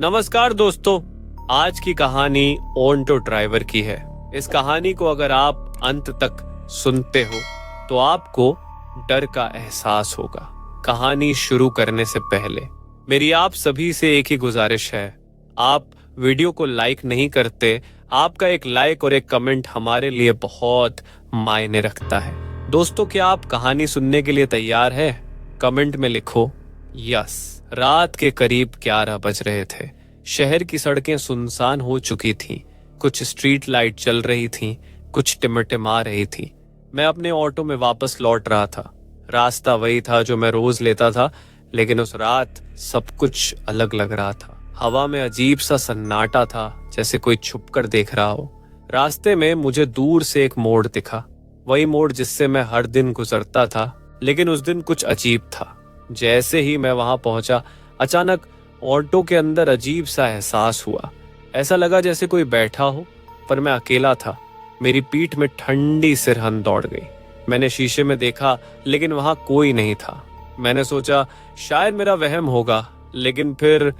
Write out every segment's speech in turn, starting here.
नमस्कार दोस्तों, आज की कहानी ऑटो ड्राइवर की है। इस कहानी को अगर आप अंत तक सुनते हो तो आपको डर का एहसास होगा। कहानी शुरू करने से पहले मेरी आप सभी से एक ही गुजारिश है, आप वीडियो को लाइक नहीं करते। आपका एक लाइक और एक कमेंट हमारे लिए बहुत मायने रखता है। दोस्तों, क्या आप कहानी सुनने के लिए तैयार है? कमेंट में लिखो यस। रात के करीब 11 बज रहे थे। शहर की सड़कें सुनसान हो चुकी थीं। कुछ स्ट्रीट लाइट चल रही थीं, कुछ टिमटिमा रही थी। मैं अपने ऑटो में वापस लौट रहा था। रास्ता वही था जो मैं रोज लेता था, लेकिन उस रात सब कुछ अलग लग रहा था। हवा में अजीब सा सन्नाटा था, जैसे कोई छुपकर देख रहा हो। रास्ते में मुझे दूर से एक मोड़ दिखा, वही मोड़ जिससे मैं हर दिन गुजरता था, लेकिन उस दिन कुछ अजीब था। जैसे ही मैं वहां पहुंचा, अचानक ऑटो के अंदर अजीब सा एहसास हुआ। ऐसा लगा जैसे कोई बैठा हो, पर मैं अकेला था। मेरी पीठ में ठंडी सिरहन दौड़ गई। मैंने शीशे में देखा, लेकिन वहां कोई नहीं था। मैंने सोचा शायद मेरा वहम होगा, लेकिन फिर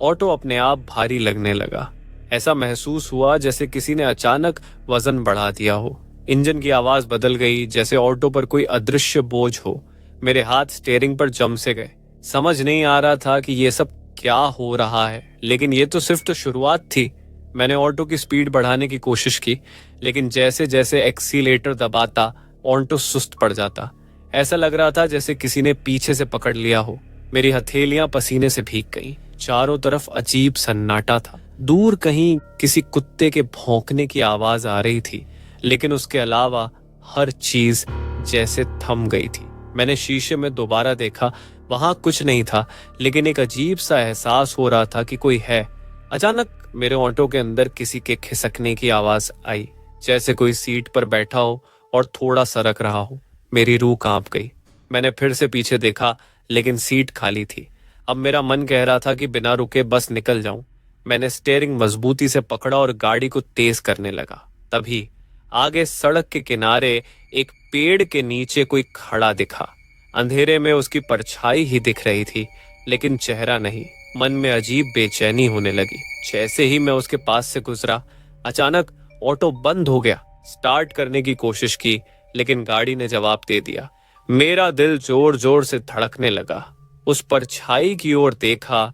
ऑटो अपने आप भारी लगने लगा। ऐसा महसूस हुआ जैसे किसी ने अचानक वजन बढ़ा दिया हो। इंजन की आवाज बदल गई, जैसे ऑटो पर कोई अदृश्य बोझ हो। मेरे हाथ स्टीयरिंग पर जम से गए। समझ नहीं आ रहा था कि ये सब क्या हो रहा है, लेकिन ये तो सिर्फ शुरुआत थी। मैंने ऑटो की स्पीड बढ़ाने की कोशिश की, लेकिन जैसे जैसे एक्सीलेटर दबाता ऑटो सुस्त पड़ जाता। ऐसा लग रहा था जैसे किसी ने पीछे से पकड़ लिया हो। मेरी हथेलियां पसीने से भीग गईं। चारों तरफ अजीब सन्नाटा था। दूर कहीं किसी कुत्ते के भौंकने की आवाज आ रही थी, लेकिन उसके अलावा हर चीज जैसे थम गई थी। मैंने शीशे में दोबारा देखा, वहां कुछ नहीं था, लेकिन एक अजीब सा एहसास हो रहा था कि कोई है। अचानक मेरे ऑटो के अंदर किसी के खिसकने की आवाज आई, जैसे कोई सीट पर बैठा हो और थोड़ा सरक रहा हो। मेरी रूह कांप गई। मैंने फिर से पीछे देखा, लेकिन सीट खाली थी। अब मेरा मन कह रहा था कि बिना रुके बस निकल जाऊं। मैंने स्टीयरिंग मजबूती से पकड़ा और गाड़ी को तेज करने लगा। तभी आगे सड़क के किनारे एक पेड़ के नीचे कोई खड़ा दिखा। अंधेरे में उसकी परछाई ही दिख रही थी, लेकिन चेहरा नहीं। मन में अजीब बेचैनी होने लगी। जैसे ही मैं उसके पास से गुजरा, अचानक ऑटो बंद हो गया। स्टार्ट करने की कोशिश की, लेकिन गाड़ी ने जवाब दे दिया। मेरा दिल जोर जोर से धड़कने लगा। उस परछाई की ओर देखा,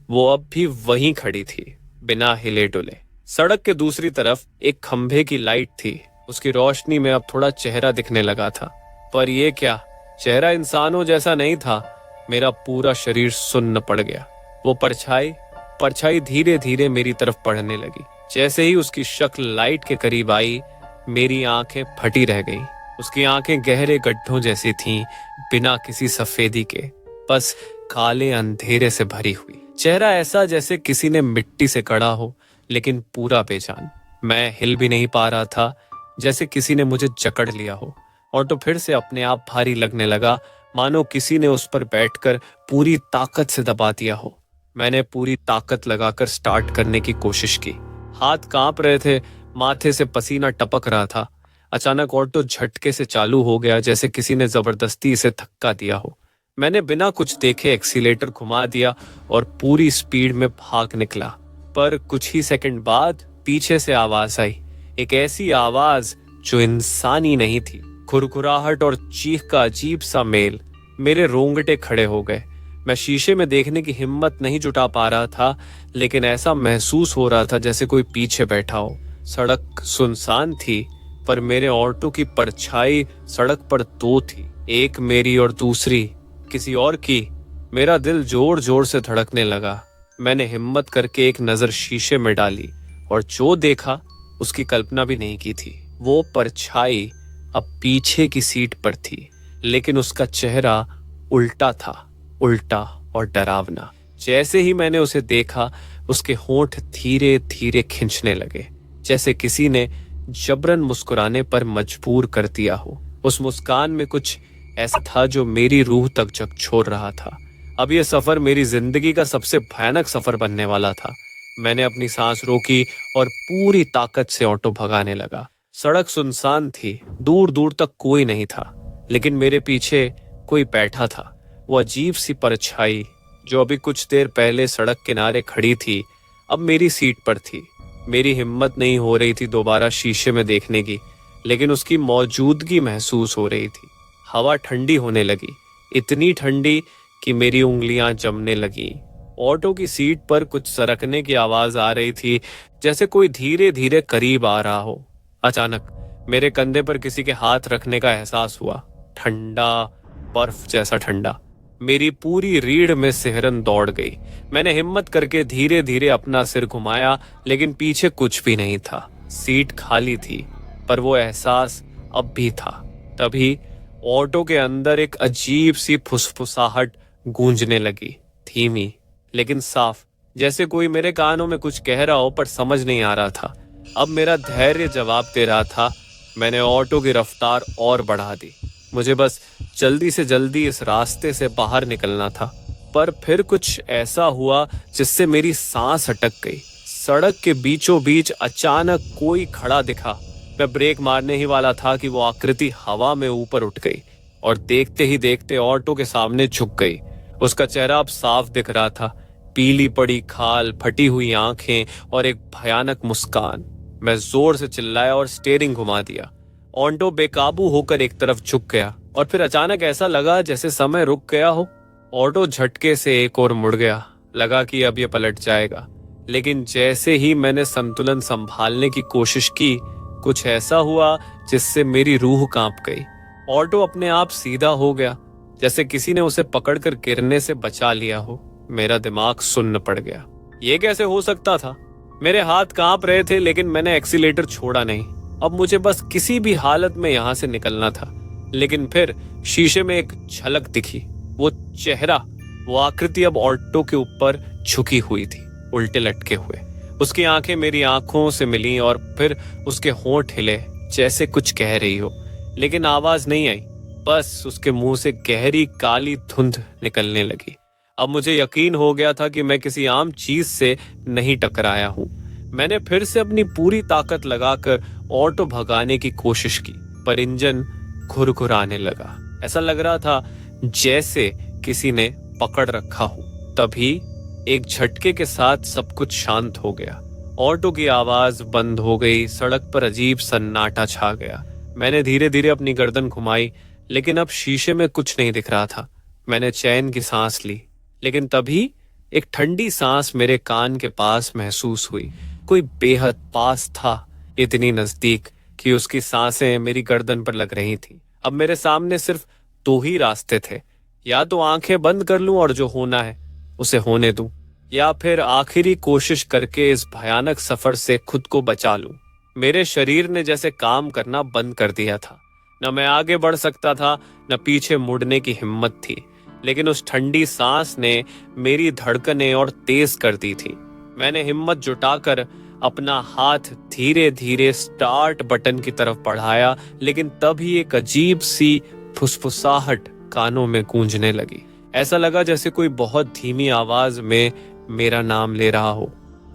वो अब भी वहीं खड़ी थी, बिना हिले डुले। सड़क के दूसरी तरफ एक खंभे की लाइट थी। उसकी रोशनी में अब थोड़ा चेहरा दिखने लगा था, पर यह क्या, चेहरा इंसानों जैसा नहीं था। मेरा पूरा शरीर सुन्न पड़ गया। वो परछाई धीरे धीरे मेरी तरफ बढ़ने लगी। जैसे ही उसकी शक्ल लाइट के करीब आई, मेरी आंखें फटी रह गईं। उसकी आंखें गहरे गड्ढों जैसी थीं, बिना किसी सफेदी के, बस काले अंधेरे से भरी हुई। चेहरा ऐसा जैसे किसी ने मिट्टी से गढ़ा हो, लेकिन पूरा बेजान। मैं हिल भी नहीं पा रहा था, जैसे किसी ने मुझे जकड़ लिया हो। ऑटो फिर से अपने आप भारी लगने लगा, मानो किसी ने उस पर बैठकर पूरी ताकत से दबा दिया हो। मैंने पूरी ताकत लगाकर स्टार्ट करने की कोशिश की। हाथ कांप रहे थे, माथे से पसीना टपक रहा था। अचानक ऑटो झटके से चालू हो गया, जैसे किसी ने जबरदस्ती इसे धक्का दिया हो। मैंने बिना कुछ देखे एक्सीलेटर घुमा दिया और पूरी स्पीड में भाग निकला। पर कुछ ही सेकंड बाद पीछे से आवाज आई, एक ऐसी आवाज जो इंसानी नहीं थी। खुरखुराहट और चीख का अजीब सा मेल। मेरे रोंगटे खड़े हो गए। मैं शीशे में देखने की हिम्मत नहीं जुटा पा रहा था, लेकिन ऐसा महसूस हो रहा था जैसे कोई पीछे बैठा हो। सड़क सुनसान थी, पर मेरे ऑटो की परछाई सड़क पर दो थी, एक मेरी और दूसरी किसी और की। मेरा दिल जोर जोर से धड़कने लगा। मैंने हिम्मत करके एक नजर शीशे में डाली, और जो देखा उसकी कल्पना भी नहीं की थी। वो परछाई अब पीछे की सीट पर थी, लेकिन उसका चेहरा उल्टा था, उल्टा और डरावना। जैसे ही मैंने उसे देखा, उसके होंठ धीरे धीरे खिंचने लगे, जैसे किसी ने जबरन मुस्कुराने पर मजबूर कर दिया हो। उस मुस्कान में कुछ ऐसा था जो मेरी रूह तक झकझोर रहा था। अब यह सफर मेरी जिंदगी का सबसे भयानक सफर बनने वाला था। मैंने अपनी सांस रोकी और पूरी ताकत से ऑटो भगाने लगा। सड़क सुनसान थी, दूर दूर तक कोई नहीं था, लेकिन मेरे पीछे कोई बैठा था। वो अजीब सी परछाई जो अभी कुछ देर पहले सड़क किनारे खड़ी थी, अब मेरी सीट पर थी। मेरी हिम्मत नहीं हो रही थी दोबारा शीशे में देखने की, लेकिन उसकी मौजूदगी महसूस हो रही थी। हवा ठंडी होने लगी, इतनी ठंडी कि मेरी उंगलियां जमने लगी। ऑटो की सीट पर कुछ सरकने की आवाज आ रही थी, जैसे कोई धीरे धीरे करीब आ रहा हो। अचानक मेरे कंधे पर किसी के हाथ रखने का एहसास हुआ, ठंडा, बर्फ जैसा ठंडा। मेरी पूरी रीढ़ में सिहरन दौड़ गई। मैंने हिम्मत करके धीरे धीरे अपना सिर घुमाया, लेकिन पीछे कुछ भी नहीं था। सीट खाली थी, पर वो एहसास अब भी था। तभी ऑटो के अंदर एक अजीब सी फुसफुसाहट गूंजने लगी, धीमी लेकिन साफ, जैसे कोई मेरे कानों में कुछ कह रहा हो पर समझ नहीं आ रहा था। अब मेरा धैर्य जवाब दे रहा था। मैंने ऑटो की रफ्तार और बढ़ा दी। मुझे बस जल्दी से जल्दी इस रास्ते से बाहर निकलना था। पर फिर कुछ ऐसा हुआ जिससे मेरी सांस अटक गई। सड़क के बीचों बीच अचानक कोई खड़ा दिखा। मैं ब्रेक मारने ही वाला था कि वो आकृति हवा में ऊपर उठ गई और देखते ही देखते ऑटो के सामने झुक गई। उसका चेहरा अब साफ दिख रहा था, पीली पड़ी खाल, फटी हुई आंखें और एक भयानक मुस्कान। मैं जोर से चिल्लाया और स्टीयरिंग घुमा दिया। ऑटो बेकाबू होकर एक तरफ झुक गया और फिर अचानक ऐसा लगा जैसे समय रुक गया हो। ऑटो झटके से एक और मुड़ गया, लगा कि अब ये पलट जाएगा। लेकिन जैसे ही मैंने संतुलन संभालने की कोशिश की, कुछ ऐसा हुआ जिससे मेरी रूह कांप गई। ऑटो अपने आप सीधा हो गया, जैसे किसी ने उसे पकड़कर गिरने से बचा लिया हो। मेरा दिमाग सुन्न पड़ गया। ये कैसे हो सकता था? मेरे हाथ कांप रहे थे, लेकिन मैंने एक्सीलेटर छोड़ा नहीं। अब मुझे बस किसी भी हालत में यहाँ से निकलना था। लेकिन फिर शीशे में एक झलक दिखी। वो चेहरा, वो आकृति अब ऑटो के ऊपर झुकी हुई थी, उल्टे लटके हुए। उसकी आंखें मेरी आंखों से मिली और फिर उसके होंठ हिले, जैसे कुछ कह रही हो, लेकिन आवाज नहीं आई। बस उसके मुंह से गहरी काली धुंध निकलने लगी। अब मुझे यकीन हो गया था कि मैं किसी आम चीज से नहीं टकराया हूं। मैंने फिर से अपनी पूरी ताकत लगाकर ऑटो भगाने की कोशिश की, पर इंजन घुरघुराने लगा। ऐसा लग रहा था जैसे किसी ने पकड़ रखा हो। तभी एक झटके के साथ सब कुछ शांत हो गया। ऑटो की आवाज बंद हो गई। सड़क पर अजीब सन्नाटा छा गया। मैंने धीरे धीरे अपनी गर्दन घुमाई, लेकिन अब शीशे में कुछ नहीं दिख रहा था। मैंने चैन की सांस ली, लेकिन तभी एक ठंडी सांस मेरे कान के पास महसूस हुई। कोई बेहद पास था, इतनी नजदीक कि उसकी सांसें मेरी गर्दन पर लग रही थी। अब मेरे सामने सिर्फ दो ही रास्ते थे, या तो आंखें बंद कर लूं और जो होना है उसे होने दूं, या फिर आखिरी कोशिश करके इस भयानक सफर से खुद को बचा लूं। मेरे शरीर ने जैसे काम करना बंद कर दिया था। न मैं आगे बढ़ सकता था, न पीछे मुड़ने की हिम्मत थी। लेकिन उस ठंडी सांस ने मेरी धड़कनें और तेज कर दी थी। मैंने हिम्मत जुटाकर अपना हाथ धीरे धीरे स्टार्ट बटन की तरफ बढ़ाया, लेकिन तभी एक अजीब सी फुसफुसाहट कानों में गूंजने लगी। ऐसा लगा जैसे कोई बहुत धीमी आवाज में मेरा नाम ले रहा हो,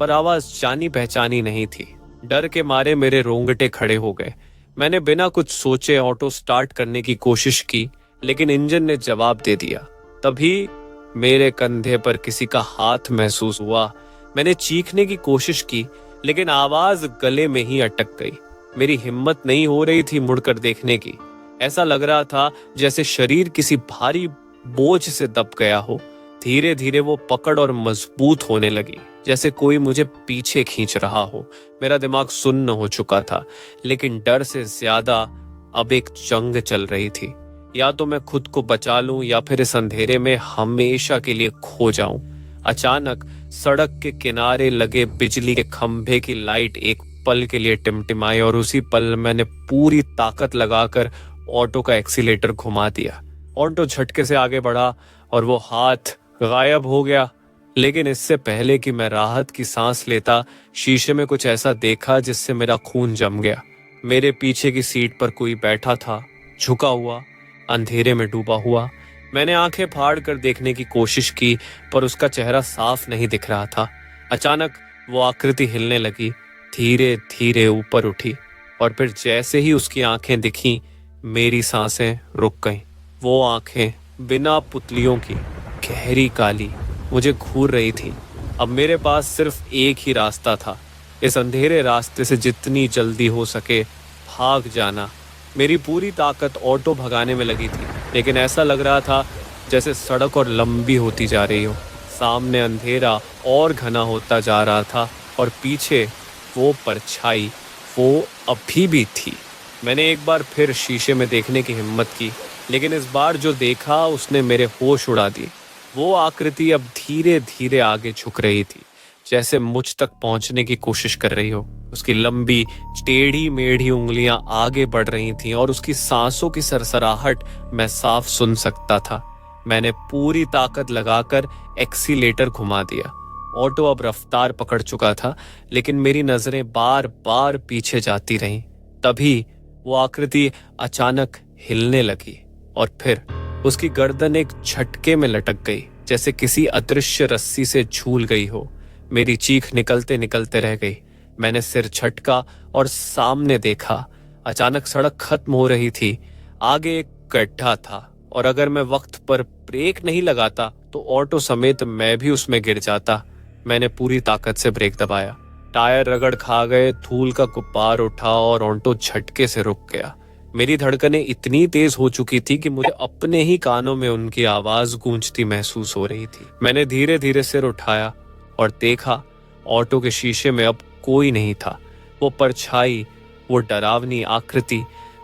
पर आवाज जानी पहचानी नहीं थी। डर के मारे मेरे रोंगटे खड़े हो गए। मैंने बिना कुछ सोचे ऑटो स्टार्ट करने की कोशिश की, लेकिन इंजन ने जवाब दे दिया। तभी मेरे कंधे पर किसी का हाथ महसूस हुआ। मैंने चीखने की कोशिश की, लेकिन आवाज गले में ही अटक गई। मेरी हिम्मत नहीं हो रही थी मुड़कर देखने की। ऐसा लग रहा था जैसे शरीर किसी भारी बोझ से दब गया हो। धीरे धीरे वो पकड़ और मजबूत होने लगी, जैसे कोई मुझे पीछे खींच रहा हो। मेरा दिमाग सुन्न हो चुका था, लेकिन डर से ज्यादा अब एक जंग चल रही थी। या तो मैं खुद को बचा लूं, या फिर इस अंधेरे में हमेशा के लिए खो जाऊं। अचानक सड़क के किनारे लगे बिजली के खंभे की लाइट एक पल के लिए टिमटिमाई, और उसी पल मैंने पूरी ताकत लगाकर ऑटो का एक्सीलेटर घुमा दिया। ऑटो झटके से आगे बढ़ा और वो हाथ गायब हो गया। लेकिन इससे पहले कि मैं राहत की सांस लेता, शीशे में कुछ ऐसा देखा जिससे मेरा खून जम गया। मेरे पीछे की सीट पर कोई बैठा था, झुका हुआ, अंधेरे में डूबा हुआ। मैंने आंखें फाड़ कर देखने की कोशिश की, पर उसका चेहरा साफ नहीं दिख रहा था। अचानक वो आकृति हिलने लगी, धीरे धीरे ऊपर उठी, और फिर जैसे ही उसकी आंखें दिखीं, मेरी सांसें रुक गईं। वो आंखें बिना पुतलियों की, गहरी काली, मुझे घूर रही थी। अब मेरे पास सिर्फ एक ही रास्ता था, इस अंधेरे रास्ते से जितनी जल्दी हो सके भाग जाना। मेरी पूरी ताकत ऑटो भगाने में लगी थी, लेकिन ऐसा लग रहा था जैसे सड़क और लंबी होती जा रही हो। सामने अंधेरा और घना होता जा रहा था और पीछे वो परछाई, वो अभी भी थी। मैंने एक बार फिर शीशे में देखने की हिम्मत की, लेकिन इस बार जो देखा उसने मेरे होश उड़ा दिए। वो आकृति अब धीरे धीरे आगे झुक रही थी, जैसे मुझ तक पहुंचने की कोशिश कर रही हो। उसकी लंबी टेढ़ी मेढ़ी उंगलियां आगे बढ़ रही थीं और उसकी सांसों की सरसराहट मैं साफ सुन सकता था। मैंने पूरी ताकत लगाकर एक्सीलेटर घुमा दिया। ऑटो अब रफ्तार पकड़ चुका था, लेकिन मेरी नजरें बार बार पीछे जाती रहीं। तभी वो आकृति अचानक हिलने लगी और फिर उसकी गर्दन एक झटके में लटक गई, जैसे किसी अदृश्य रस्सी से झूल गई हो। मेरी चीख निकलते निकलते रह गई। मैंने सिर झटका और सामने देखा। अचानक सड़क खत्म हो रही थी। आगे एक गड्ढा था और अगर मैं वक्त पर ब्रेक नहीं लगाता तो ऑटो समेत मैं भी उसमें गिर जाता। मैंने पूरी ताकत से ब्रेक दबाया। टायर रगड़ खा गए, धूल का गुब्बार उठा और ऑटो झटके से रुक गया। मेरी धड़कनें इतनी तेज हो चुकी थी कि मुझे अपने ही कानों में उनकी आवाज गूंजती महसूस हो रही थी। मैंने धीरे धीरे सिर उठाया और देखा ऑटो के शीशे में अब कोई नहीं था। वो परछाई, वो डरावनी आकृति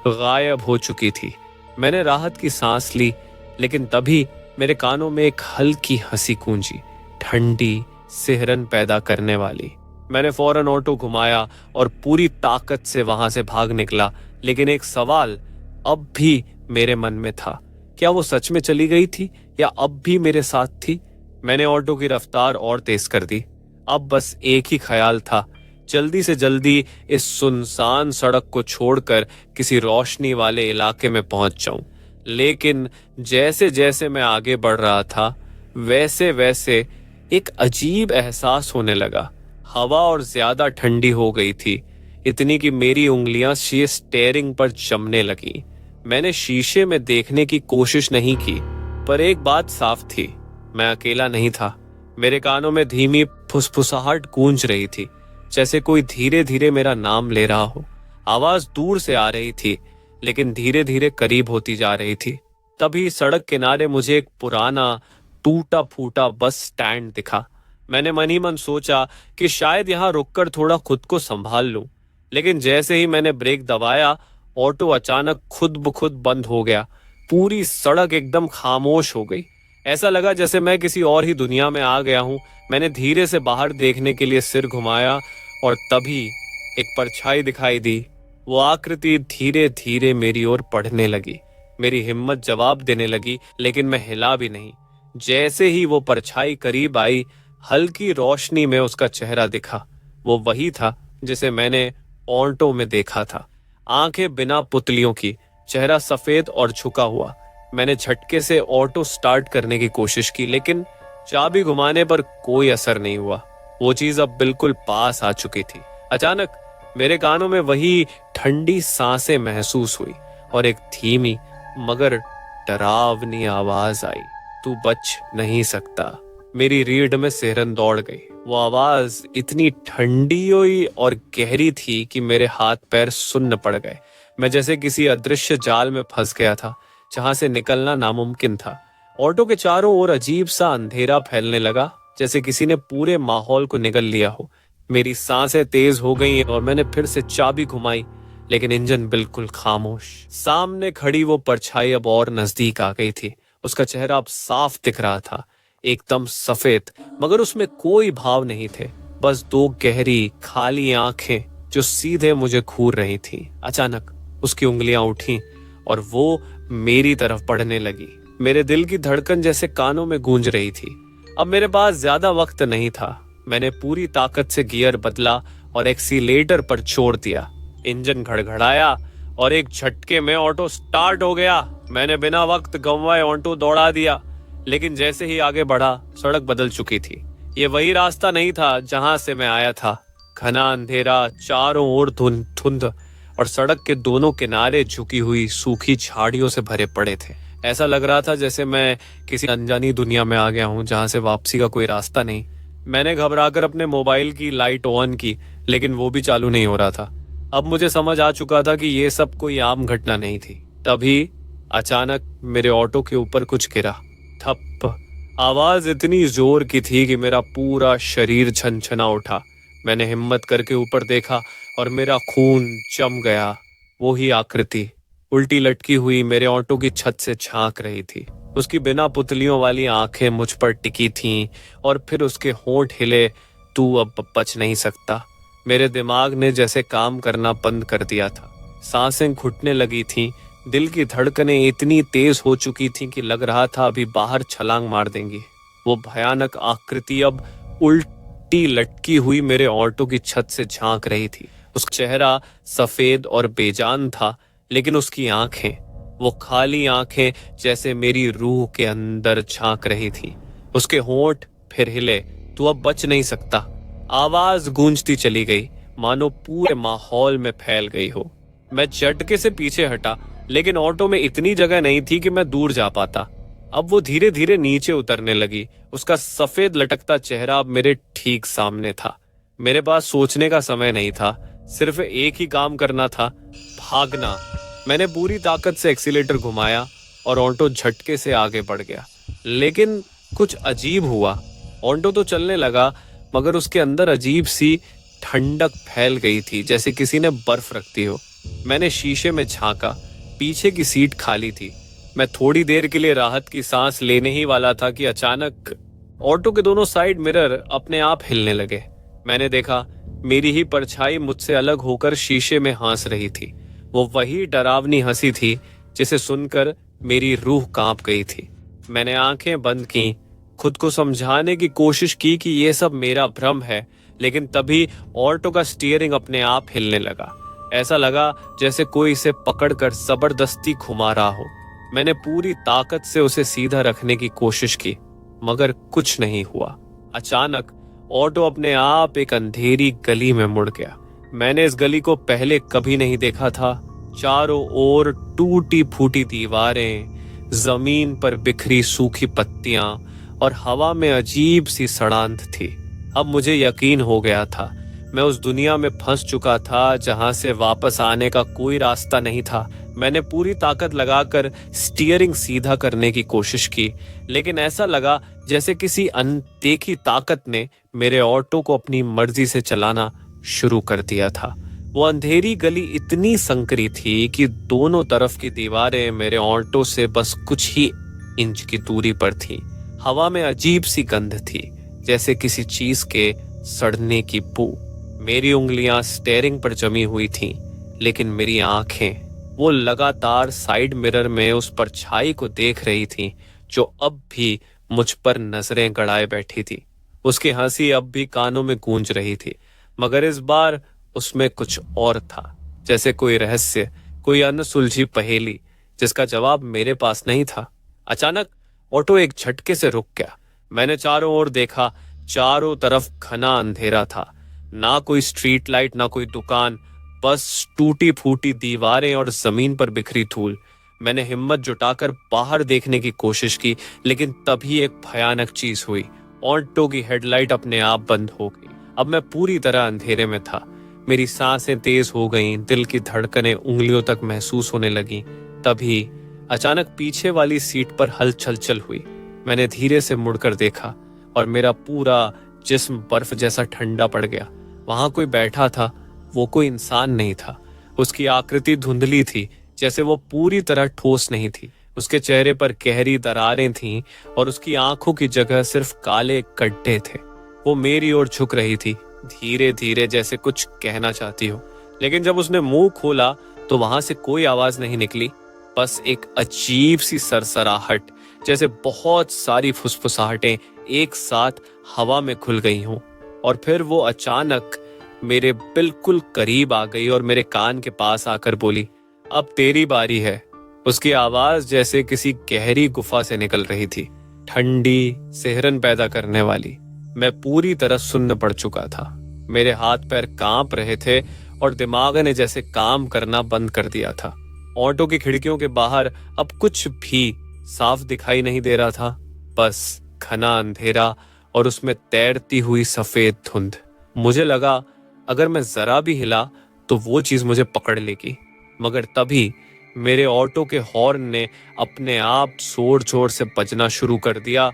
गायब हो चुकी थी। मैंने राहत की सांस ली, लेकिन तभी मेरे कानों में एक हल्की हंसी गूंजी, ठंडी, सिहरन पैदा करने वाली। मैंने फौरन ऑटो घुमाया और पूरी ताकत से वहां से भाग निकला, लेकिन एक सवाल अब भी मेरे मन में था। क्या वो सच में चली गई थी या अब भी मेरे साथ थी? मैंने ऑटो की रफ्तार और तेज कर दी। अब बस एक ही ख्याल था, जल्दी से जल्दी इस सुनसान सड़क को छोड़कर किसी रोशनी वाले इलाके में पहुंच जाऊं। लेकिन जैसे जैसे मैं आगे बढ़ रहा था, वैसे वैसे एक अजीब एहसास होने लगा। हवा और ज्यादा ठंडी हो गई थी, इतनी कि मेरी उंगलियां स्टीयरिंग पर जमने लगी। मैंने शीशे में देखने की कोशिश नहीं की, पर एक बात साफ थी, मैं अकेला नहीं था। मेरे कानों में धीमी फुसफुसाहट गूंज रही थी, जैसे कोई धीरे धीरे मेरा नाम ले रहा हो। आवाज दूर से आ रही थी, लेकिन धीरे धीरे करीब होती जा रही थी। तभी सड़क किनारे मुझे एक पुराना टूटा फूटा बस स्टैंड दिखा। मैंने मन ही मन सोचा कि शायद यहाँ रुककर थोड़ा खुद को संभाल लूं, लेकिन जैसे ही मैंने ब्रेक दबाया, ऑटो अचानक खुद ब खुद बंद हो गया। पूरी सड़क एकदम खामोश हो गई। ऐसा लगा जैसे मैं किसी और ही दुनिया में आ गया हूं। मैंने धीरे से बाहर देखने के लिए सिर घुमाया और तभी एक परछाई दिखाई दी। वो आकृति धीरे धीरे मेरी ओर बढ़ने लगी। मेरी हिम्मत जवाब देने लगी, लेकिन मैं हिला भी नहीं। जैसे ही वो परछाई करीब आई, हल्की रोशनी में उसका चेहरा दिखा। वो वही था जिसे मैंने ऑटो में देखा था। आंखें बिना पुतलियों की, चेहरा सफेद और झुका हुआ। मैंने झटके से ऑटो स्टार्ट करने की कोशिश की, लेकिन चाबी घुमाने पर कोई असर नहीं हुआ। वो चीज अब बिल्कुल पास आ चुकी थी। अचानक मेरे कानों में वही ठंडी सांसें महसूस हुई और एक धीमी मगर डरावनी आवाज आई, तू बच नहीं सकता। मेरी रीढ़ में सिहरन दौड़ गई। वो आवाज इतनी ठंडी हुई और गहरी थी कि मेरे हाथ पैर सुन्न पड़ गए। मैं जैसे किसी अदृश्य जाल में फंस गया था, जहां से निकलना नामुमकिन था। ऑटो के चारों ओर अजीब सा अंधेरा फैलने लगा, जैसे किसी ने पूरे माहौल को निगल लिया हो। मेरी सांसें तेज हो गई और मैंने फिर से चाबी घुमाई, लेकिन इंजन बिल्कुल खामोश। सामने खड़ी वो परछाई अब और नजदीक आ गई थी। उसका चेहरा अब साफ दिख रहा था, एकदम सफेद, मगर उसमें कोई भाव नहीं थे। बस दो गहरी खाली आंखें जो सीधे मुझे घूर रही थीं। अचानक उसकी उंगलियां उठी और वो मेरी तरफ बढ़ने लगी। मेरे दिल की धड़कन जैसे कानों में गूंज रही थी। अब मेरे पास ज्यादा वक्त नहीं था। मैंने पूरी ताकत से गियर बदला और एक्सीलेटर पर छोड़ दिया। इंजन घड़घड़ाया और एक झटके में ऑटो स्टार्ट हो गया। मैंने बिना वक्त गंवाए ऑटो दौड़ा दिया, लेकिन जैसे ही आगे बढ़ा, सड़क बदल चुकी थी। ये वही रास्ता नहीं था जहां से मैं आया था। घना अंधेरा, चारों ओर धुंध और सड़क के दोनों किनारे झुकी हुई सूखी झाड़ियों से भरे पड़े थे। ऐसा लग रहा था जैसे मैं किसी अनजानी दुनिया में आ गया हूं, जहां से वापसी का कोई रास्ता नहीं। मैंने घबराकर अपने मोबाइल की लाइट ऑन की, लेकिन वो भी चालू नहीं हो रहा था। अब मुझे समझ आ चुका था कि ये सब कोई आम घटना नहीं थी। तभी अचानक मेरे ऑटो के ऊपर कुछ गिरा। ठप। आवाज इतनी जोर की थी कि मेरा पूरा शरीर छनछना उठा। मैंने हिम्मत करके ऊपर देखा और मेरा खून जम गया। वो ही आकृति उल्टी लटकी हुई मेरे ऑटो की छत से झांक रही थी। उसकी बिना पुतलियों वाली आंखें मुझ पर टिकी थीं और फिर उसके होंठ हिले, तू अब बच नहीं सकता। मेरे दिमाग ने जैसे काम करना बंद कर दिया था। सांसें घुटने लगी थीं, दिल की धड़कनें इतनी तेज हो चुकी थीं कि लग रहा था अभी बाहर छलांग मार देंगी। वो भयानक आकृति अब उल्टी लटकी हुई मेरे ऑटो की छत से झांक रही थी। उसका चेहरा सफेद और बेजान था, लेकिन उसकी आंखें, वो खाली आंखें जैसे मेरी रूह के अंदर झांक रही थी। उसके होंठ फिर हिले, तू अब बच नहीं सकता। आवाज गूंजती चली गई, मानो पूरे माहौल में फैल गई हो। मैं झटके से पीछे हटा, लेकिन ऑटो में इतनी जगह नहीं थी कि मैं दूर जा पाता। अब वो धीरे धीरे नीचे उतरने लगी। उसका सफेद लटकता चेहरा अब मेरे ठीक सामने था। मेरे पास सोचने का समय नहीं था, सिर्फ एक ही काम करना था, भागना। मैंने पूरी ताकत से एक्सीलेटर घुमाया और ऑटो झटके से आगे बढ़ गया। लेकिन कुछ अजीब हुआ। ऑटो तो चलने लगा, मगर उसके अंदर अजीब सी ठंडक फैल गई थी, जैसे किसी ने बर्फ रख दी हो। मैंने शीशे में झांका, पीछे की सीट खाली थी। मैं थोड़ी देर के लिए राहत की सांस लेने ही वाला था कि अचानक ऑटो के दोनों साइड मिरर अपने आप हिलने लगे। मैंने देखा मेरी ही परछाई मुझसे अलग होकर शीशे में हंस रही थी। वो वही डरावनी हंसी थी जिसे सुनकर मेरी रूह कांप गई थी। मैंने आंखें बंद की, खुद को समझाने की कोशिश की कि ये सब मेरा भ्रम है, लेकिन तभी ऑटो का स्टीयरिंग अपने आप हिलने लगा। ऐसा लगा जैसे कोई इसे पकड़कर जबरदस्ती घुमा रहा हो। मैंने पूरी ताकत से उसे सीधा रखने की कोशिश की, मगर कुछ नहीं हुआ। अचानक ऑटो अपने आप एक अंधेरी गली में मुड़ गया। मैंने इस गली को पहले कभी नहीं देखा था। चारों ओर टूटी फूटी दीवारें, जमीन पर बिखरी सूखी पत्तियां और हवा में अजीब सी सड़ांध थी। अब मुझे यकीन हो गया था, मैं उस दुनिया में फंस चुका था जहां से वापस आने का कोई रास्ता नहीं था। मैंने पूरी ताकत लगाकर स्टीयरिंग सीधा करने की कोशिश की, लेकिन ऐसा लगा जैसे किसी अनदेखी ताकत ने मेरे ऑटो को अपनी मर्जी से चलाना शुरू कर दिया था। वो अंधेरी गली इतनी संकरी थी कि दोनों तरफ की दीवारें मेरे ऑटो से बस कुछ ही इंच की दूरी पर थी। हवा में अजीब सी गंध थी, जैसे किसी चीज के सड़ने की बू। मेरी उंगलियां स्टेयरिंग पर जमी हुई थीं, लेकिन मेरी आंखें वो लगातार साइड मिरर में उस परछाई को देख रही थीं, जो अब भी मुझ पर नजरें गड़ाए बैठी थी। उसकी हंसी अब भी कानों में गूंज रही थी, मगर इस बार उसमें कुछ और था, जैसे कोई रहस्य, कोई अनसुलझी पहेली जिसका जवाब मेरे पास नहीं था। अचानक ऑटो एक झटके से रुक गया। मैंने चारों ओर देखा, चारों तरफ घना अंधेरा था। ना कोई स्ट्रीट लाइट, ना कोई दुकान, बस टूटी फूटी दीवारें और जमीन पर बिखरी धूल। मैंने हिम्मत जुटाकर बाहर देखने की कोशिश की, लेकिन तभी एक भयानक चीज हुई। ऑटो की हेडलाइट अपने आप बंद हो गई। अब मैं पूरी तरह अंधेरे में था। मेरी सांसें तेज हो गईं, दिल की धड़कनें उंगलियों तक महसूस होने लगीं। तभी अचानक पीछे वाली सीट पर हलचल हुई। मैंने धीरे से मुड़कर देखा और मेरा पूरा जिस्म बर्फ जैसा ठंडा पड़ गया। वहां कोई बैठा था, वो कोई इंसान नहीं था। उसकी आकृति धुंधली थी, जैसे वो पूरी तरह ठोस नहीं थी। उसके चेहरे पर गहरी दरारें थीं और उसकी आंखों की जगह सिर्फ काले गड्ढे थे। वो मेरी ओर झुक रही थी, धीरे धीरे, जैसे कुछ कहना चाहती हो। लेकिन जब उसने मुंह खोला तो वहां से कोई आवाज नहीं निकली, बस एक अजीब सी सरसराहट, जैसे बहुत सारी फुसफुसाहटें एक साथ हवा में खुल गई हों। और फिर वो अचानक मेरे बिल्कुल करीब आ गई और मेरे कान के पास आकर बोली, अब तेरी बारी है। उसकी आवाज जैसे किसी गहरी गुफा से निकल रही थी, ठंडी, सिहरन पैदा करने वाली। मैं पूरी तरह सुन्न पड़ चुका था। मेरे हाथ पैर कांप रहे थे और दिमाग ने जैसे काम करना बंद कर दिया था। ऑटो की खिड़कियों के बाहर अब कुछ भी साफ दिखाई नहीं दे रहा था, बस घना अंधेरा और उसमें तैरती हुई सफेद धुंध। मुझे लगा अगर मैं जरा भी हिला तो वो चीज मुझे पकड़ लेगी, मगर तभी मेरे ऑटो के हॉर्न ने अपने आप जोर जोर से बजना शुरू कर दिया।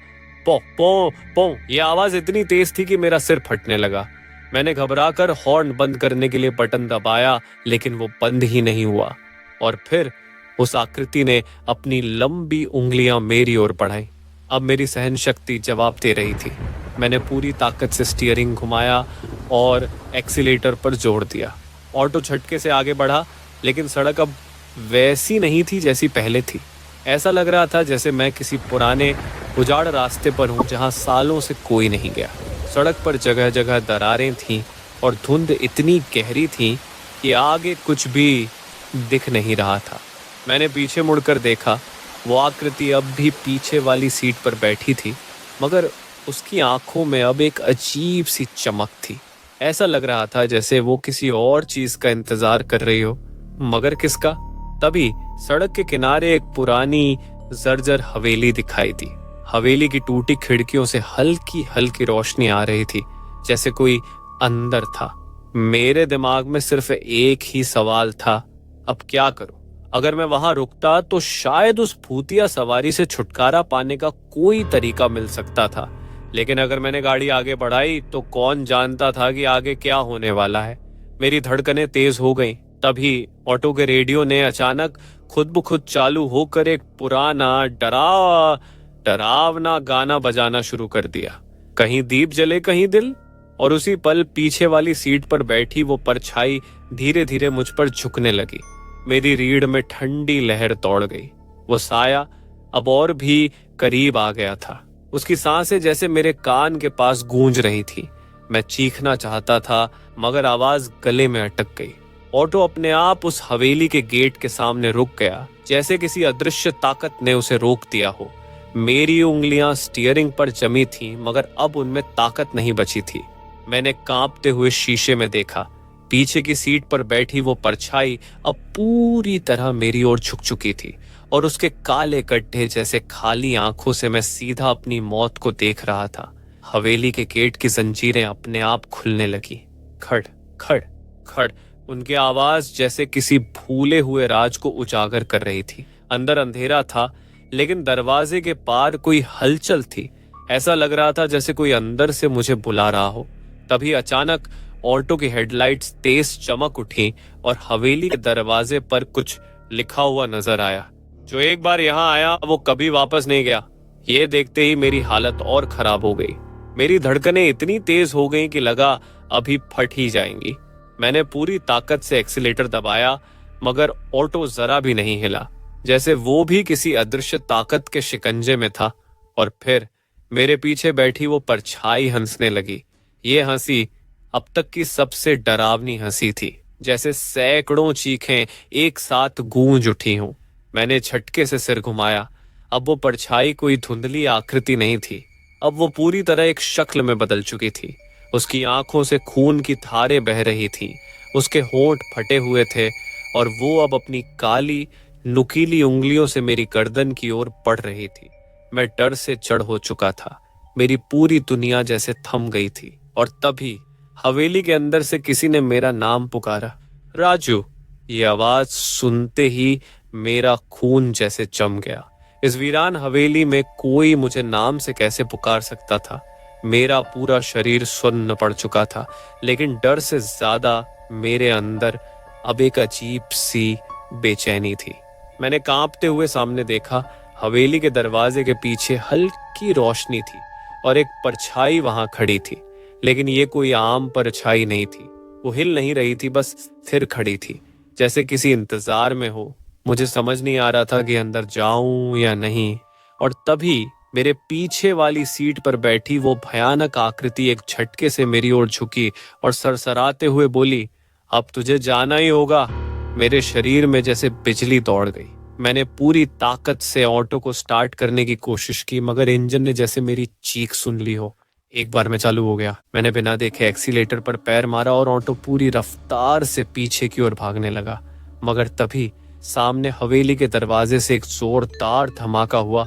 पो पो पो, ये आवाज इतनी तेज थी कि मेरा सिर फटने लगा। मैंने घबराकर हॉर्न बंद करने के लिए बटन दबाया, लेकिन वो बंद ही नहीं हुआ। और फिर उस आकृति ने अपनी लंबी उंगलियां मेरी ओर बढ़ाई। अब मेरी सहन शक्ति जवाब दे रही थी। मैंने पूरी ताकत से स्टीयरिंग घुमाया और एक्सीलेटर पर जोर दिया। ऑटो झटके से आगे बढ़ा, लेकिन सड़क अब वैसी नहीं थी जैसी पहले थी। ऐसा लग रहा था जैसे मैं किसी पुराने उजाड़ रास्ते पर हूँ जहाँ सालों से कोई नहीं गया। सड़क पर जगह जगह दरारें थीं और धुंध इतनी गहरी थी कि आगे कुछ भी दिख नहीं रहा था। मैंने पीछे मुड़कर देखा। वो आकृति अब भी पीछे वाली सीट पर बैठी थी, मगर उसकी आंखों में अब एक अजीब सी चमक थी। ऐसा लग रहा था जैसे वो किसी और चीज का इंतजार कर रही हो, मगर किसका? तभी सड़क के किनारे एक पुरानी जर्जर हवेली दिखाई दी। हवेली की टूटी खिड़कियों से हल्की हल्की रोशनी आ रही थी, जैसे कोई अंदर था। मेरे दिमाग में सिर्फ एक ही सवाल था, अब क्या करूं? अगर मैं वहां रुकता तो शायद उस भूतिया सवारी से छुटकारा पाने का कोई तरीका मिल सकता था, लेकिन अगर मैंने गाड़ी आगे बढ़ाई तो कौन जानता था कि आगे क्या होने वाला है। मेरी धड़कनें तेज हो गईं। तभी ऑटो के रेडियो ने अचानक खुद ब खुद चालू होकर एक पुराना डरावना गाना बजाना शुरू कर दिया। कहीं दीप जले कहीं दिल। और उसी पल पीछे वाली सीट पर बैठी वो परछाई धीरे धीरे मुझ पर झुकने लगी। मेरी रीढ़ में ठंडी लहर दौड़ गई। वो साया अब और भी करीब आ गया था। उसकी सांसें जैसे मेरे कान के पास गूंज रही थी। मैं चीखना चाहता था, मगर आवाज गले में अटक गई। ऑटो अपने आप उस हवेली के गेट के सामने रुक गया, जैसे किसी अदृश्य ताकत ने उसे रोक दिया हो। मेरी उंगलियां स्टीयरिंग पर जमी थीं, मगर अब उनमें ताकत नहीं बची थी। मैंने कांपते हुए शीशे में देखा। पीछे की सीट पर बैठी वो परछाई अब पूरी तरह मेरी ओर झुक चुकी थी, और उसके काले गड्ढे जैसे खाली आंखों से मैं सीधा अपनी मौत को देख रहा था। हवेली के गेट की जंजीरें अपने आप खुलने लगी। खड़ खड़ खड़, उनकी आवाज जैसे किसी भूले हुए राज को उजागर कर रही थी। अंदर अंधेरा था, लेकिन दरवाजे के पार कोई हलचल थी। ऐसा लग रहा था जैसे कोई अंदर से मुझे बुला रहा हो। तभी अचानक ऑटो की हेडलाइट्स तेज चमक उठी और हवेली के दरवाजे पर कुछ लिखा हुआ नजर आया। जो एक बार यहाँ आया वो कभी वापस नहीं गया। ये देखते ही मेरी हालत और खराब हो गई। मेरी धड़कनें इतनी तेज हो गईं कि लगा अभी फट ही जाएंगी। मैंने पूरी ताकत से एक्सीलेटर दबाया, मगर ऑटो जरा भी नहीं हिला, जैसे वो भी किसी अदृश्य ताकत के शिकंजे में था। और फिर मेरे पीछे बैठी वो परछाई हंसने लगी। ये हंसी अब तक की सबसे डरावनी हंसी थी, जैसे सैकड़ों चीखें एक साथ गूंज उठी हों। मैंने झटके से सिर घुमाया। अब वो परछाई कोई धुंधली आकृति नहीं थी, अब वो पूरी तरह एक शक्ल में बदल चुकी थी। उसकी आंखों से खून की धारें बह रही थीं, उसके होंठ फटे हुए थे, और वो अब अपनी काली नुकीली उंगलियों से मेरी गर्दन की ओर बढ़ रही थी। मैं डर से चढ़ हो चुका था। मेरी पूरी दुनिया जैसे थम गई थी। और तभी हवेली के अंदर से किसी ने मेरा नाम पुकारा, राजू। ये आवाज सुनते ही मेरा खून जैसे जम गया। इस वीरान हवेली में कोई मुझे नाम से कैसे पुकार सकता था? मेरा पूरा शरीर सुन्न पड़ चुका था, लेकिन डर से ज्यादा मेरे अंदर अब एक अजीब सी बेचैनी थी। मैंने कांपते हुए सामने देखा। हवेली के दरवाजे के पीछे हल्की रोशनी थी और एक परछाई वहां खड़ी थी, लेकिन ये कोई आम परछाई नहीं थी। वो हिल नहीं रही थी, बस स्थिर खड़ी थी, जैसे किसी इंतजार में हो। मुझे समझ नहीं आ रहा था कि अंदर जाऊं या नहीं। और तभी मेरे पीछे वाली सीट पर बैठी वो भयानक आकृति एक झटके से मेरी ओर झुकी और सरसराते हुए बोली, अब तुझे जाना ही होगा। मेरे शरीर में जैसे बिजली दौड़ गई। मैंने पूरी ताकत से ऑटो को स्टार्ट करने की कोशिश की, मगर इंजन ने जैसे मेरी चीख सुन ली हो। एक बार में चालू हो गया। मैंने बिना देखे एक्सीलेटर पर पैर मारा और ऑटो पूरी रफ्तार से पीछे की ओर भागने लगा। मगर तभी सामने हवेली के दरवाजे से एक जोरदार धमाका हुआ।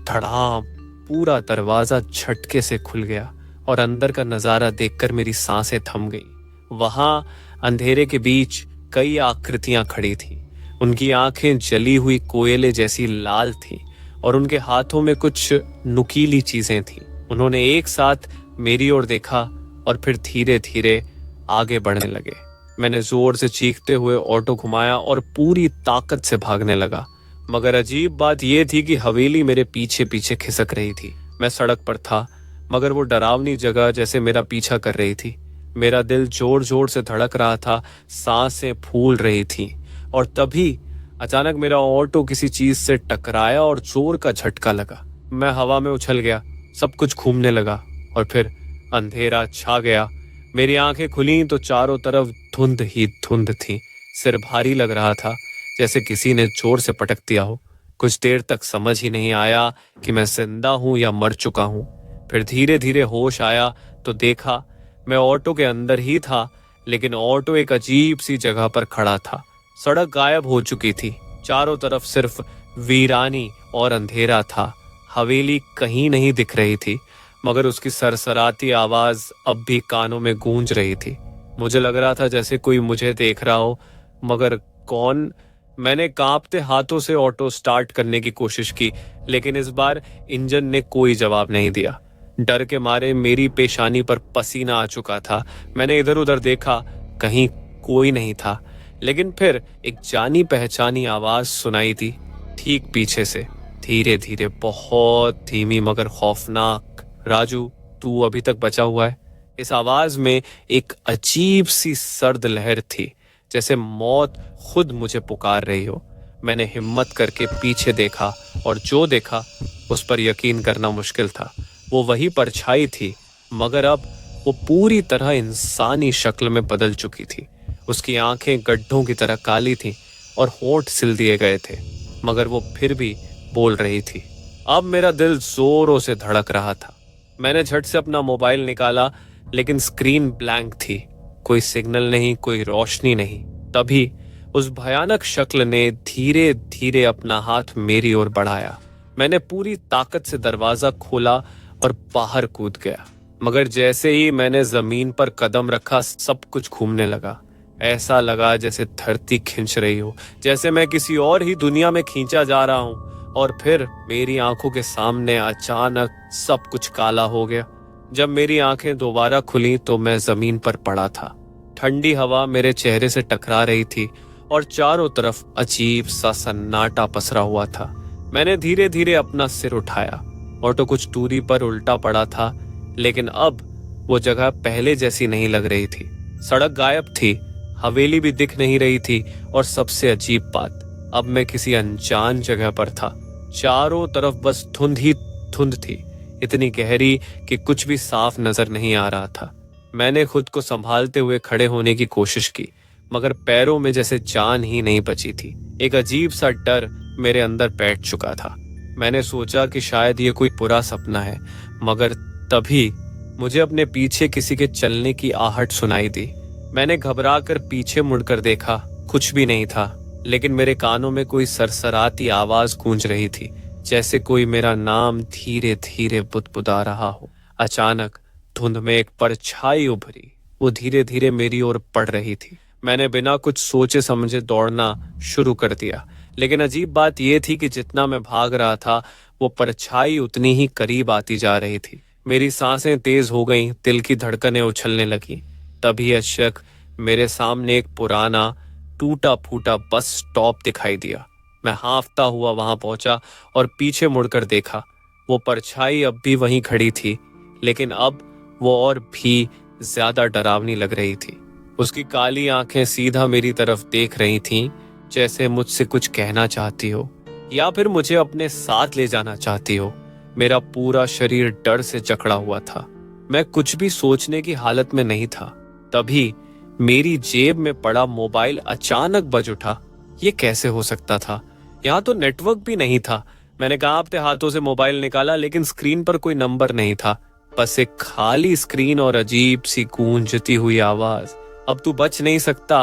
धड़ाम, पूरा दरवाजा झटके से खुल गया और अंदर का नजारा देखकर मेरी सांसें थम गई। वहां अंधेरे के बीच कई आकृतियां खड़ी थीं। उनकी आंखें जली हुई कोयले जैसी लाल थीं और उनके हाथों में कुछ नुकीली चीजें थीं। उन्होंने एक साथ मेरी ओर देखा और फिर धीरे धीरे आगे बढ़ने लगे। मैंने जोर से चीखते हुए ऑटो घुमाया और पूरी ताकत से भागने लगा। मगर अजीब बात यह थी कि हवेली मेरे पीछे पीछे खिसक रही थी। मैं सड़क पर था, मगर वो डरावनी जगह जैसे मेरा पीछा कर रही थी। मेरा दिल जोर जोर से धड़क रहा था, सांसें फूल रही थीं। और तभी अचानक मेरा ऑटो किसी चीज से टकराया और जोर का झटका लगा। मैं हवा में उछल गया, सब कुछ घूमने लगा और फिर अंधेरा छा गया। मेरी आंखें खुली तो चारों तरफ धुंध ही धुंध थी। सिर भारी लग रहा था, जैसे किसी ने जोर से पटक दिया हो। कुछ देर तक समझ ही नहीं आया कि मैं जिंदा हूं या मर चुका हूं। फिर धीरे धीरे होश आया तो देखा मैं ऑटो के अंदर ही था, लेकिन ऑटो एक अजीब सी जगह पर खड़ा था। सड़क गायब हो चुकी थी, चारों तरफ सिर्फ वीरानी और अंधेरा था। हवेली कहीं नहीं दिख रही थी, मगर उसकी सरसराती आवाज अब भी कानों में गूंज रही थी। मुझे लग रहा था जैसे कोई मुझे देख रहा हो, मगर कौन? मैंने कांपते हाथों से ऑटो स्टार्ट करने की कोशिश की, लेकिन इस बार इंजन ने कोई जवाब नहीं दिया। डर के मारे मेरी पेशानी पर पसीना आ चुका था। मैंने इधर उधर देखा, कहीं कोई नहीं था। लेकिन फिर एक जानी पहचानी आवाज सुनाई दी ठीक पीछे से, धीरे धीरे, बहुत धीमी मगर खौफनाक। राजू, तू अभी तक बचा हुआ है? इस आवाज में एक अजीब सी सर्द लहर थी, जैसे मौत खुद मुझे पुकार रही हो। मैंने हिम्मत करके पीछे देखा और जो देखा उस पर यकीन करना मुश्किल था। वो वही परछाई थी, मगर अब वो पूरी तरह इंसानी शक्ल में बदल चुकी थी। उसकी आंखें गड्ढों की तरह काली थीं और होंठ सिल दिए गए थे, मगर वो फिर भी बोल रही थी। अब मेरा दिल जोरों से धड़क रहा था। मैंने झट से अपना मोबाइल निकाला, लेकिन स्क्रीन ब्लैंक थी। कोई सिग्नल नहीं, कोई रोशनी नहीं। तभी उस भयानक शक्ल ने धीरे धीरे अपना हाथ मेरी ओर बढ़ाया। मैंने पूरी ताकत से दरवाजा खोला और बाहर कूद गया। मगर जैसे ही मैंने जमीन पर कदम रखा, सब कुछ घूमने लगा। ऐसा लगा जैसे धरती खींच रही हो, जैसे मैं किसी और ही दुनिया में खींचा जा रहा हूं। और फिर मेरी आंखों के सामने अचानक सब कुछ काला हो गया। जब मेरी आंखें दोबारा खुली तो मैं जमीन पर पड़ा था। ठंडी हवा मेरे चेहरे से टकरा रही थी और चारों तरफ अजीब सा सन्नाटा पसरा हुआ था। मैंने धीरे धीरे अपना सिर उठाया। ऑटो कुछ दूरी पर उल्टा पड़ा था, लेकिन अब वो जगह पहले जैसी नहीं लग रही थी। सड़क गायब थी, हवेली भी दिख नहीं रही थी और सबसे अजीब बात, अब मैं किसी अनजान जगह पर था। चारों तरफ बस धुंध ही धुंध थी, इतनी गहरी कि कुछ भी साफ नजर नहीं आ रहा था। मैंने खुद को संभालते हुए खड़े होने की कोशिश की, मगर पैरों में जैसे जान ही नहीं बची थी। एक अजीब सा डर मेरे अंदर बैठ चुका था। मैंने सोचा कि शायद ये कोई बुरा सपना है, मगर तभी मुझे अपने पीछे किसी के चलने की आहट सुनाई दी। मैंने घबरा कर पीछे मुड़कर देखा, कुछ भी नहीं था, लेकिन मेरे कानों में कोई सरसराती आवाज गूंज रही थी, जैसे कोई मेरा नाम धीरे धीरे बुदबुदा रहा हो। अचानक धुंध में एक परछाई उभरी, वो धीरे धीरे मेरी ओर पड़ रही थी। मैंने बिना कुछ सोचे समझे दौड़ना शुरू कर दिया, लेकिन अजीब बात यह थी कि जितना मैं भाग रहा था, वो परछाई उतनी ही करीब आती जा रही थी। मेरी सांसें तेज हो गईं, दिल की धड़कनें उछलने लगी। तभी अचानक मेरे सामने एक पुराना टूटा फूटा बस स्टॉप दिखाई दिया। मैं हांफता हुआ वहां पहुंचा और पीछे मुड़कर देखा। वो परछाई अब भी वहीं खड़ी थी, लेकिन अब वो और भी ज्यादा डरावनी लग रही थी। उसकी काली आंखें सीधा मेरी तरफ देख रही थीं, जैसे मुझसे कुछ कहना चाहती हो या फिर मुझे अपने साथ ले जाना चाहती हो। मेरा पूरा शरीर डर से जकड़ा हुआ था। मैं कुछ भी सोचने की हालत में नहीं था। तभी मेरी जेब में पड़ा मोबाइल अचानक बज उठा। ये कैसे हो सकता था? यहाँ तो नेटवर्क भी नहीं था। मैंने कांपते हाथों से मोबाइल निकाला, लेकिन स्क्रीन पर कोई नंबर नहीं था, बस एक खाली स्क्रीन और अजीब सी गूंजती हुई आवाज, अब तू बच नहीं सकता,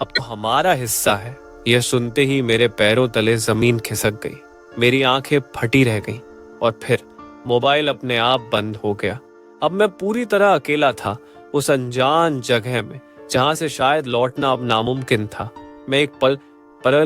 अब तो हमारा हिस्सा है। यह सुनते ही मेरे पैरों तले जमीन खिसक गई, मेरी आंखें फटी रह गईं और फिर मोबाइल अपने आप बंद हो गया। अब मैं पूरी तरह अकेला था उस अनजान जगह में जहां से शायद लौटना अब नामुमकिन था। मैं एक पल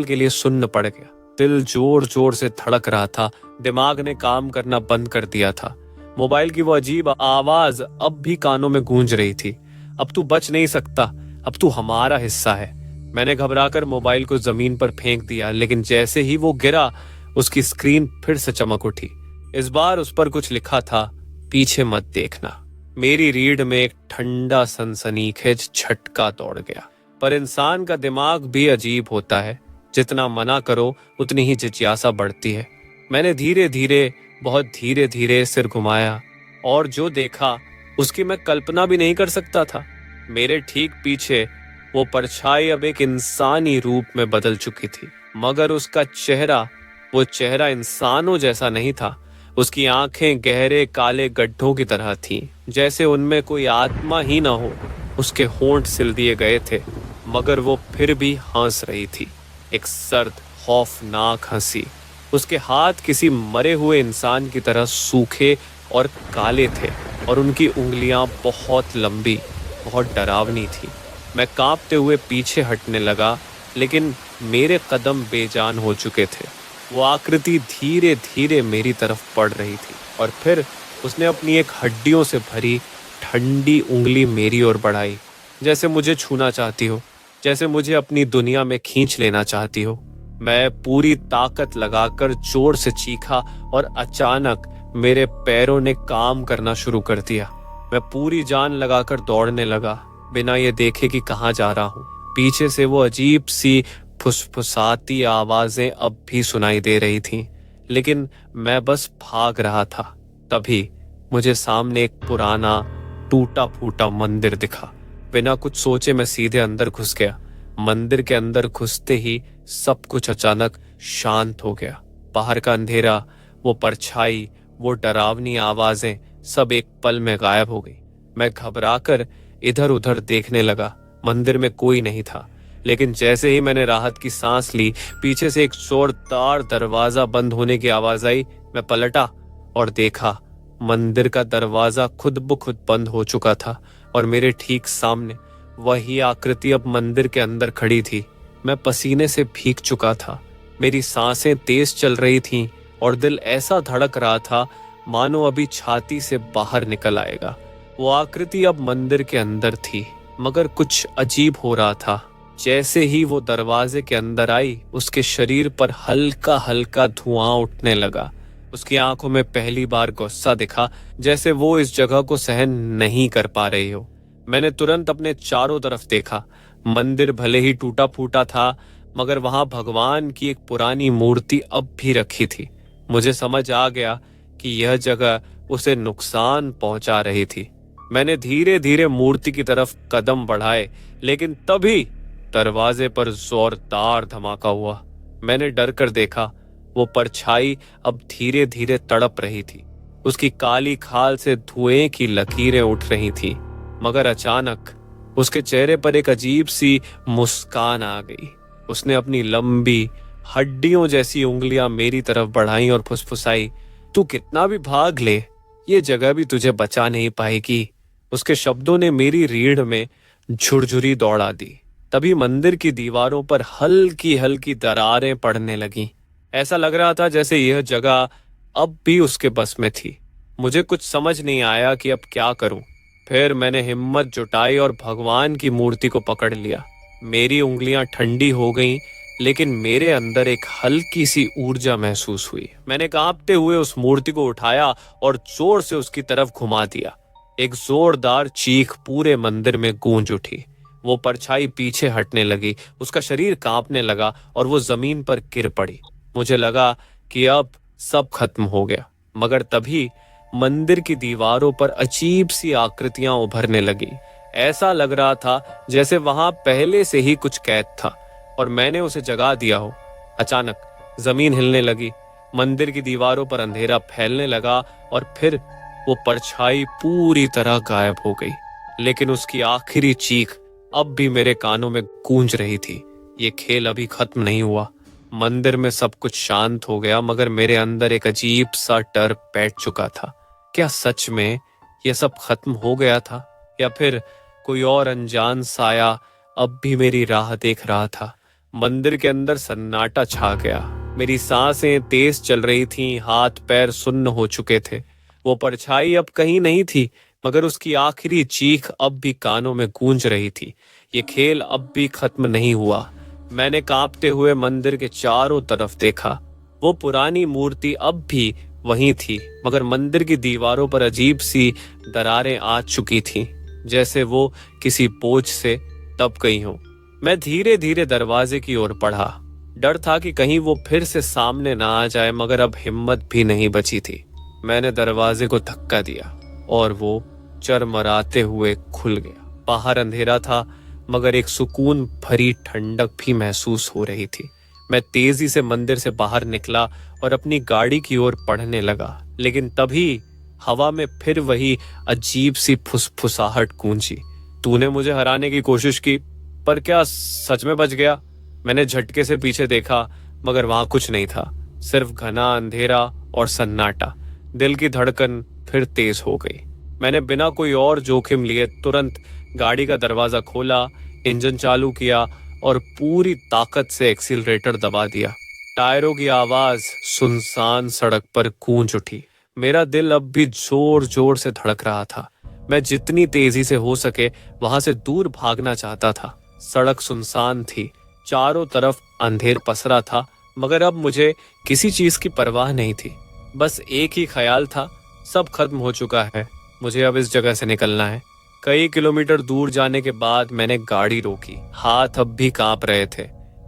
के लिए सुन्न पड़ गया। दिल जोर जोर से धड़क रहा था, दिमाग ने काम करना बंद कर दिया था। मोबाइल की वो अजीब आवाज अब भी कानों में गूंज रही थी। अब तू बच नहीं सकता, अब तू हमारा हिस्सा है। मैंने घबराकर मोबाइल को जमीन पर फेंक दिया, लेकिन जैसे ही वो गिरा उसकी स्क्रीन फिर से चमक उठी। इस बार उस पर कुछ लिखा था, पीछे मत देखना। मेरी रीढ़ में एक ठंडा सनसनीखेज झटका दौड़ गया। पर इंसान का दिमाग भी अजीब होता है, जितना मना करो उतनी ही जिज्ञासा बढ़ती है। मैंने धीरे धीरे, बहुत धीरे धीरे सिर घुमाया और जो देखा उसकी मैं कल्पना भी नहीं कर सकता था। मेरे ठीक पीछे वो परछाई अब एक इंसानी रूप में बदल चुकी थी, मगर उसका चेहरा, वो चेहरा इंसानों जैसा नहीं था। उसकी आंखें गहरे काले गड्ढों की तरह थीं, जैसे उनमें कोई आत्मा ही ना हो। उसके होंठ सिल दिए गए थे, मगर वो फिर भी हंस रही थी, एक सर्द खौफनाक हंसी। उसके हाथ किसी मरे हुए इंसान की तरह सूखे और काले थे और उनकी उंगलियां बहुत लंबी, बहुत डरावनी थी। मैं कांपते हुए पीछे हटने लगा, लेकिन मेरे कदम बेजान हो चुके थे। वो आकृति धीरे धीरे मेरी तरफ बढ़ रही थी और फिर उसने अपनी एक हड्डियों से भरी ठंडी उंगली मेरी ओर बढ़ाई, जैसे मुझे छूना चाहती हो, जैसे मुझे अपनी दुनिया में खींच लेना चाहती हो। मैं पूरी ताकत लगाकर जोर से चीखा और अचानक मेरे पैरों ने काम करना शुरू कर दिया। मैं पूरी जान लगाकर दौड़ने लगा, बिना ये देखे कि कहाँ जा रहा हूँ। पीछे से वो अजीब सी फुसफुसाती आवाजें अब भी सुनाई दे रही थीं, लेकिन मैं बस भाग रहा था। तभी मुझे सामने एक पुराना टूटा फूटा मंदिर दिखा। बिना कुछ सोचे मैं सीधे अंदर घुस गया। मंदिर के अंदर घुसते ही सब कुछ अचानक शांत हो गया। बाहर का अंधेरा, वो परछाई, वो डरावनी आवाजें सब एक पल में गायब हो गई। मैं घबराकर इधर उधर देखने लगा। मंदिर में कोई नहीं था, लेकिन जैसे ही मैंने राहत की सांस ली, पीछे से एक जोरदार दरवाजा बंद होने की आवाज आई। मैं पलटा और देखा मंदिर का दरवाजा खुद ब खुद बंद हो चुका था और मेरे ठीक सामने वही आकृति अब मंदिर के अंदर खड़ी थी। मैं पसीने से भीग चुका था, मेरी सांसें तेज चल रही थीं और दिल ऐसा धड़क रहा था मानो अभी छाती से बाहर निकल आएगा। वो आकृति अब मंदिर के अंदर थी, मगर कुछ अजीब हो रहा था। जैसे ही वो दरवाजे के अंदर आई, उसके शरीर पर हल्का हल्का धुआं उठने लगा। उसकी आंखों में पहली बार गुस्सा दिखा, जैसे वो इस जगह को सहन नहीं कर पा रही हो। मैंने तुरंत अपने चारों तरफ देखा। मंदिर भले ही टूटा फूटा था, मगर वहां भगवान की एक पुरानी मूर्ति अब भी रखी थी। मुझे समझ आ गया कि यह जगह उसे नुकसान पहुंचा रही थी। मैंने धीरे धीरे मूर्ति की तरफ कदम बढ़ाए, लेकिन तभी दरवाजे पर जोरदार धमाका हुआ। मैंने डर कर देखा, वो परछाई अब धीरे धीरे तड़प रही थी। उसकी काली खाल से धुएं की लकीरें उठ रही थीं, मगर अचानक उसके चेहरे पर एक अजीब सी मुस्कान आ गई। उसने अपनी लंबी हड्डियों जैसी उंगलियां मेरी तरफ बढ़ाई और फुसफुसाई, तू कितना भी भाग ले, ये जगह भी तुझे बचा नहीं पाएगी। उसके शब्दों ने मेरी रीढ़ में झुरझुरी दौड़ा दी। तभी मंदिर की दीवारों पर हल्की हल्की दरारें पड़ने लगीं। ऐसा लग रहा था जैसे यह जगह अब भी उसके बस में थी। मुझे कुछ समझ नहीं आया कि अब क्या करूं। फिर मैंने हिम्मत जुटाई और भगवान की मूर्ति को पकड़ लिया। मेरी उंगलियां ठंडी हो गईं, लेकिन मेरे अंदर एक हल्की सी ऊर्जा महसूस हुई। मैंने कांपते हुए उस मूर्ति को उठाया और जोर से उसकी तरफ घुमा दिया। एक जोरदार चीख पूरे मंदिर में गूंज उठी। वो परछाई पीछे हटने लगी, उसका शरीर कांपने लगा और वो जमीन पर गिर पड़ी। मुझे लगा कि अब सब खत्म हो गया, मगर तभी मंदिर की दीवारों पर अजीब सी आकृतियां उभरने लगी। ऐसा लग रहा था जैसे वहां पहले से ही कुछ कैद था और मैंने उसे जगा दिया हो। अचानक जमीन हिलने लगी, मंदिर की दीवारों पर अंधेरा फैलने लगा और फिर वो परछाई पूरी तरह गायब हो गई। लेकिन उसकी आखिरी चीख अब भी मेरे कानों में गूंज रही थी। ये खेल अभी खत्म नहीं हुआ। मंदिर में सब कुछ शांत हो गया, मगर मेरे अंदर एक अजीब सा डर बैठ चुका था। क्या सच में ये सब खत्म हो गया था या फिर कोई और अनजान साया अब भी मेरी राह देख रहा था। मंदिर के अंदर सन्नाटा छा गया। मेरी सांसें तेज चल रही थीं, हाथ पैर सुन्न हो चुके थे। वो परछाई अब कहीं नहीं थी, मगर उसकी आखिरी चीख अब भी कानों में गूंज रही थी। ये खेल अब भी खत्म नहीं हुआ। मैंने कांपते हुए मंदिर के चारों तरफ देखा। वो पुरानी मूर्ति अब भी वहीं थी, मगर मंदिर की दीवारों पर अजीब सी दरारें आ चुकी थीं, जैसे वो किसी बोझ से दब गई हों। मैं धीरे धीरे दरवाजे की ओर बढ़ा। डर था कि कहीं वो फिर से सामने ना आ जाए, मगर अब हिम्मत भी नहीं बची थी। मैंने दरवाजे को धक्का दिया और वो चरमराते हुए खुल गया। बाहर अंधेरा था, मगर एक सुकून भरी ठंडक भी महसूस हो रही थी। मैं तेजी से मंदिर से बाहर निकला और अपनी गाड़ी की ओर बढ़ने लगा, लेकिन तभी हवा में फिर वही अजीब सी फुसफुसाहट गूंजी। तूने मुझे हराने की कोशिश की, पर क्या सच में बच गया? मैंने झटके से पीछे देखा, मगर वहां कुछ नहीं था, सिर्फ घना अंधेरा और सन्नाटा। दिल की धड़कन फिर तेज हो गई। मैंने बिना कोई और जोखिम लिए तुरंत गाड़ी का दरवाजा खोला, इंजन चालू किया और पूरी ताकत से एक्सीलरेटर दबा दिया। टायरों की आवाज सुनसान सड़क पर गूंज उठी। मेरा दिल अब भी जोर जोर से धड़क रहा था। मैं जितनी तेजी से हो सके वहां से दूर भागना चाहता था। सड़क सुनसान थी, चारों तरफ अंधेर पसरा था, मगर अब मुझे किसी चीज की परवाह नहीं थी। बस एक ही ख्याल था, सब खत्म हो चुका है, मुझे अब इस जगह से निकलना है। कई किलोमीटर दूर जाने के बाद मैंने गाड़ी रोकी। हाथ अब भी कांप रहे थे।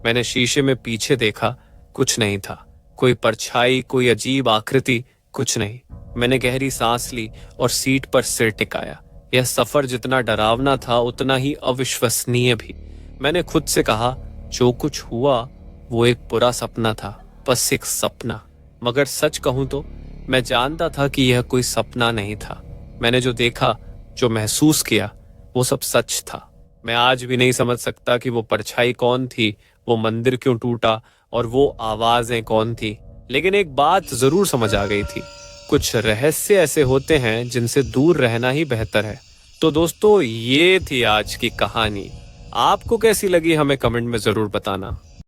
मैंने शीशे में पीछे देखा, कुछ नहीं था। कोई परछाई, कोई अजीब आकृति, कुछ नहीं। मैंने गहरी सांस ली और सीट पर सिर टिकाया। यह सफर जितना डरावना था, उतना ही अविश्वसनीय भी। मैंने खुद से कहा, जो कुछ हुआ वो एक बुरा सपना था, बस एक सपना। मगर सच कहूं तो मैं जानता था कि यह कोई सपना नहीं था। मैंने जो देखा, जो महसूस किया, वो सब सच था। मैं आज भी नहीं समझ सकता कि वो परछाई कौन थी, वो मंदिर क्यों टूटा और वो आवाजें कौन थी। लेकिन एक बात जरूर समझ आ गई थी, कुछ रहस्य ऐसे होते हैं जिनसे दूर रहना ही बेहतर है। तो दोस्तों, ये थी आज की कहानी। आपको कैसी लगी हमें कमेंट में जरूर बताना।